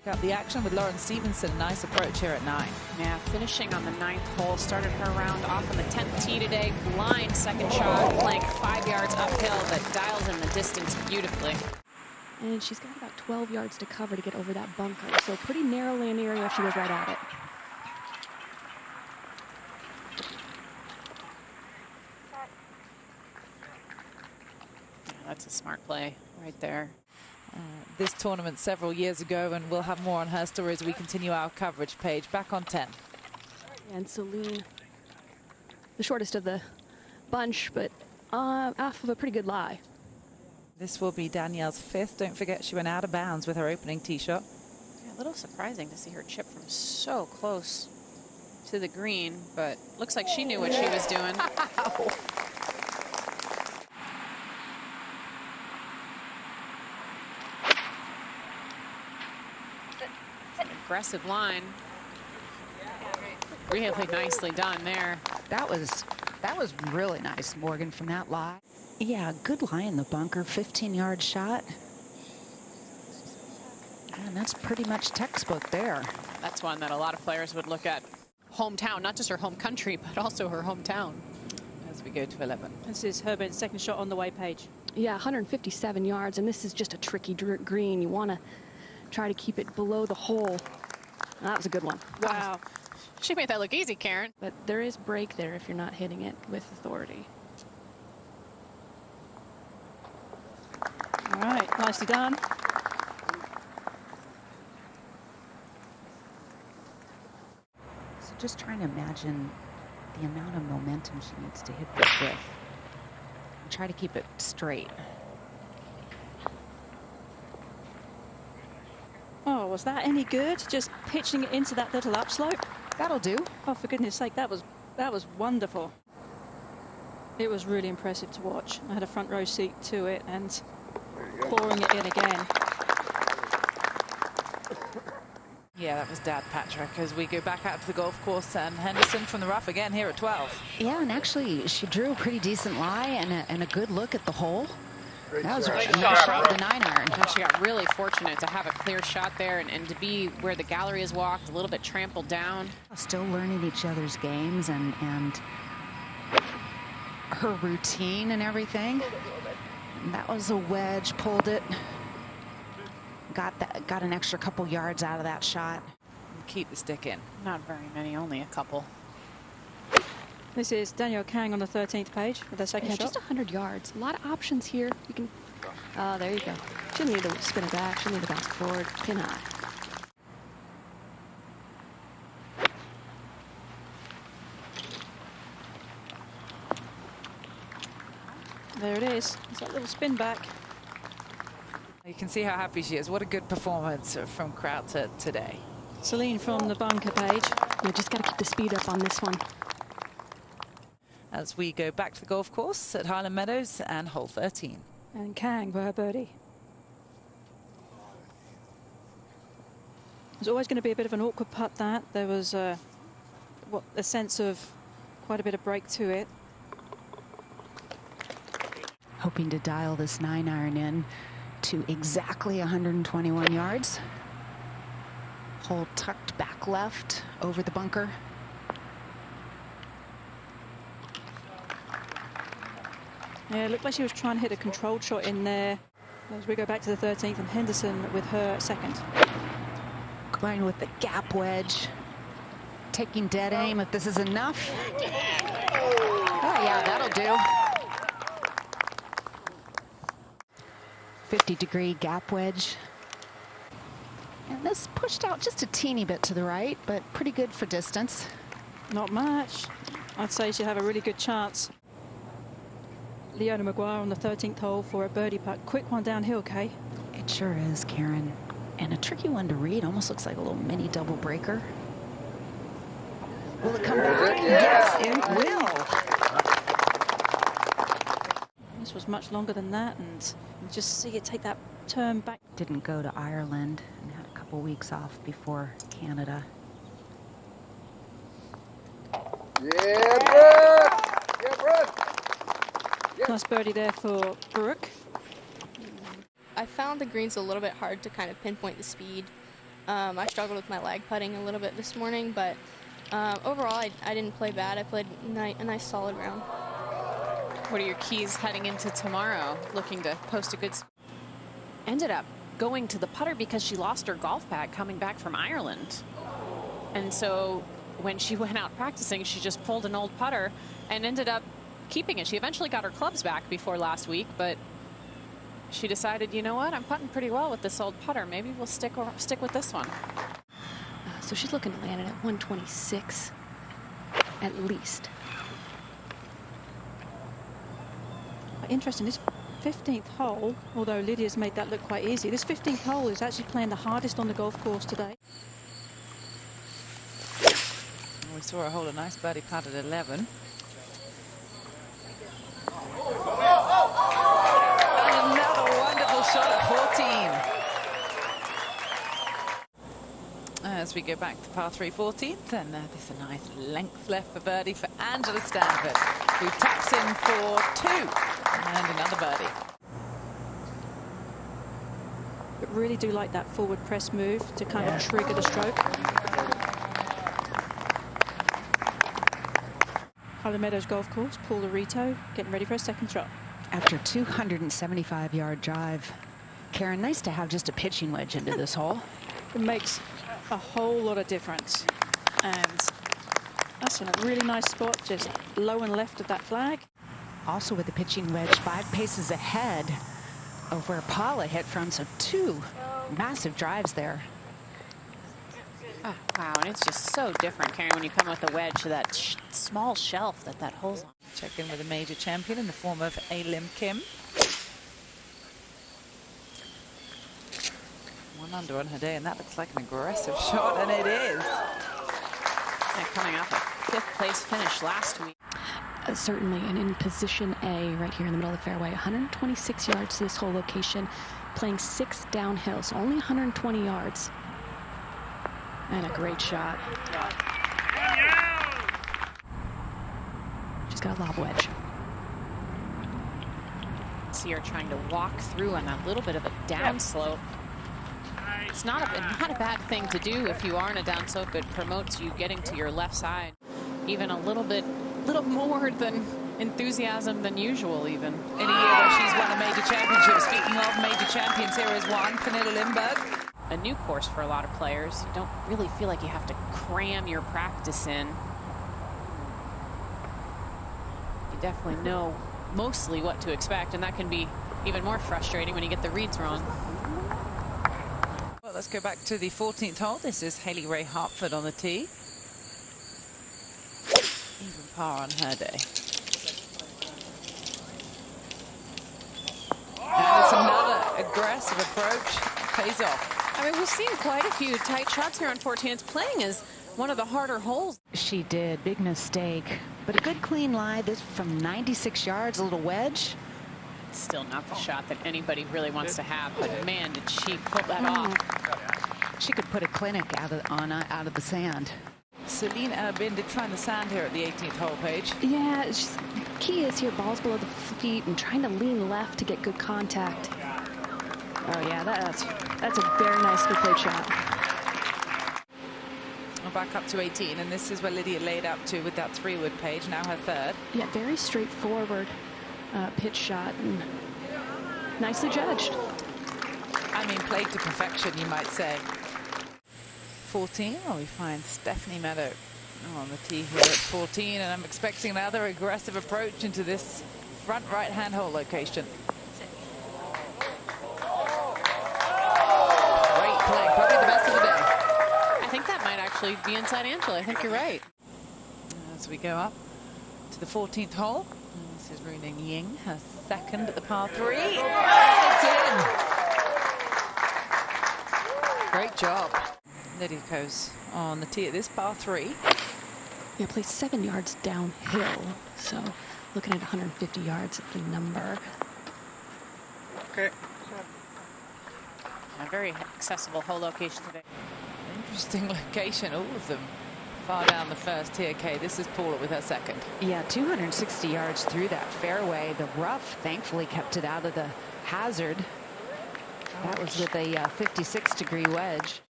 Got the action with Lauren Stevenson. Nice approach here at 9. Yeah, finishing on the 9th hole. Started her round off on the 10th tee today. Blind second shot, playing 5 yards uphill, but dials in the distance beautifully. And she's got about 12 yards to cover to get over that bunker. So pretty narrow land area if she goes right at it. Yeah, that's a smart play right there. This tournament several years ago, and we'll have more on her story as we continue our coverage page. Back on 10. And Celine, the shortest of the bunch, but off of a pretty good lie. This will be Danielle's 5th. Don't forget she went out of bounds with her opening tee shot. Yeah, a little surprising to see her chip from so close to the green, but looks like she knew what she was doing. Aggressive line. Really nicely done there. That was really nice, Morgan, from that lie. Yeah, good lie in the bunker, 15-yard shot. And that's pretty much textbook there. That's one that a lot of players would look at. Hometown, not just her home country, but also her hometown. As we go to 11. This is Herbert's second shot on the way page. Yeah, 157 yards, and this is just a tricky green. You want to try to keep it below the hole. That was a good one. Wow. She made that look easy, Karen. But there is break there if you're not hitting it with authority. All right, nicely done. So just trying to imagine the amount of momentum she needs to hit this with. And try to keep it straight. Oh, was that any good? Just pitching it into that little upslope? That'll do. Oh, for goodness sake, that was wonderful. It was really impressive to watch. I had a front row seat to it and pouring it in again. Yeah, that was Dad Patrick as we go back out to the golf course, and Henderson from the rough again here at 12. Yeah, and actually she drew a pretty decent lie and a good look at the hole. That was a nice shot with the 9-iron. And she got really fortunate to have a clear shot there and to be where the gallery is walked, a little bit trampled down. Still learning each other's games and her routine and everything. And that was a wedge, pulled it. Got an extra couple yards out of that shot. Keep the stick in. Not very many, only a couple. This is Danielle Kang on the 13th page with her second shot. Just 100 yards. A lot of options here. You can. Oh, there you go. She'll need to spin it back. She'll need to bounce it forward. Pin high. There it is. It's that little spin back. You can see how happy she is. What a good performance from Crowther today. Celine from the bunker page. You just got to keep the speed up on this one. As we go back to the golf course at Highland Meadows and hole 13. And Kang for her birdie. There's always going to be a bit of an awkward putt that. There was a sense of quite a bit of break to it. Hoping to dial this 9-iron in to exactly 121 yards. Hole tucked back left over the bunker. Yeah, it looked like she was trying to hit a controlled shot in there. As we go back to the 13th, and Henderson with her second. Going with the gap wedge. Taking dead aim if this is enough. Oh, yeah, that'll do. 50-degree gap wedge. And this pushed out just a teeny bit to the right, but pretty good for distance. Not much. I'd say she'll have a really good chance. Leona Maguire on the 13th hole for a birdie putt. Quick one downhill, Kay. It sure is, Karen. And a tricky one to read. Almost looks like a little mini double breaker. Will it come back? Yes, it will. This was much longer than that, and you just see it take that turn back. Didn't go to Ireland and had a couple weeks off before Canada. Yeah, Brooke! Yeah, Brooke! Nice birdie there for Brooke. I found the greens a little bit hard to kind of pinpoint the speed. I struggled with my lag putting a little bit this morning, but overall, I didn't play bad. I played a nice solid round. What are your keys heading into tomorrow? Looking to post a good... Ended up going to the putter because she lost her golf bag coming back from Ireland. And so when she went out practicing, she just pulled an old putter and ended up keeping it. She eventually got her clubs back before last week, but she decided, you know what, I'm putting pretty well with this old putter. Maybe we'll stick with this one. So she's looking to land it at 126 at least. Interesting, this 15th hole, although Lydia's made that look quite easy, this 15th hole is actually playing the hardest on the golf course today. We saw her hold a nice birdie putt at 11. And another wonderful shot at 14. As we go back to par 3 14th, and there's a nice length left for birdie for Angela Stanford, who taps in for 2 and another birdie. But really do like that forward press move to kind of trigger the stroke. Highland Meadows Golf Course, Paul Larito getting ready for a second shot. After 275-yard drive, Karen, nice to have just a pitching wedge into this hole. It makes a whole lot of difference. And that's in a really nice spot, just low and left of that flag. Also with the pitching wedge 5 paces ahead of where Paula hit from, so 2 massive drives there. Oh, wow, and it's just so different, Karen, when you come with a wedge to that small shelf that holds on. Check in with a major champion in the form of A-Lim Kim. 1 under on her day, and that looks like an aggressive shot, and it is. Yeah, coming off a 5th place finish last week. Certainly, and in position A, right here in the middle of the fairway, 126 yards to this whole location, playing 6 downhill, so only 120 yards. And a great shot. She's got a lob wedge. See her trying to walk through on that little bit of a downslope. It's not a bad thing to do if you are in a downslope. It promotes you getting to your left side even a little more than enthusiasm than usual, even. In a year where she's won a major championship. Speaking of major champions, here is one, Pernilla Lindberg. A new course for a lot of players. You don't really feel like you have to cram your practice in. You definitely know mostly what to expect, and that can be even more frustrating when you get the reads wrong. Well, let's go back to the 14th hole. This is Haley Ray Hartford on the tee. Even par on her day. And it's another aggressive approach. Pays off. I mean, we've seen quite a few tight shots here on 14. It's playing as one of the harder holes. She did. Big mistake. But a good clean lie. This from 96 yards, a little wedge. It's still not the shot that anybody really wants to have, but man, did she pull that off. She could put a clinic out of the sand. Celine Urbin did try in the sand here at the 18th hole, Paige. Yeah, it's just, key is here, balls below the feet and trying to lean left to get good contact. Oh yeah, that's a very nicely played shot. We're back up to 18, and this is where Lydia laid up to with that 3-wood, Paige, now her 3rd. Yeah, very straightforward pitch shot and nicely judged. I mean, played to perfection, you might say. 14, well, we find Stephanie Meadow on the tee here at 14, and I'm expecting another aggressive approach into this front right-hand hole location. Great play, probably the best of the day. I think that might actually be inside Angela. I think you're right. As we go up to the 14th hole, this is Runing Ying, her 2nd at the par 3. And it's in. Great job. Lydia goes on the tee at this par 3. Yeah, plays 7 yards downhill, so looking at 150 yards at the number. Okay. A very accessible hole location today. Interesting location, all of them far down the first here, Kay. This is Paula with her 2nd. Yeah, 260 yards through that fairway. The rough thankfully kept it out of the hazard. That was with a 56-degree wedge.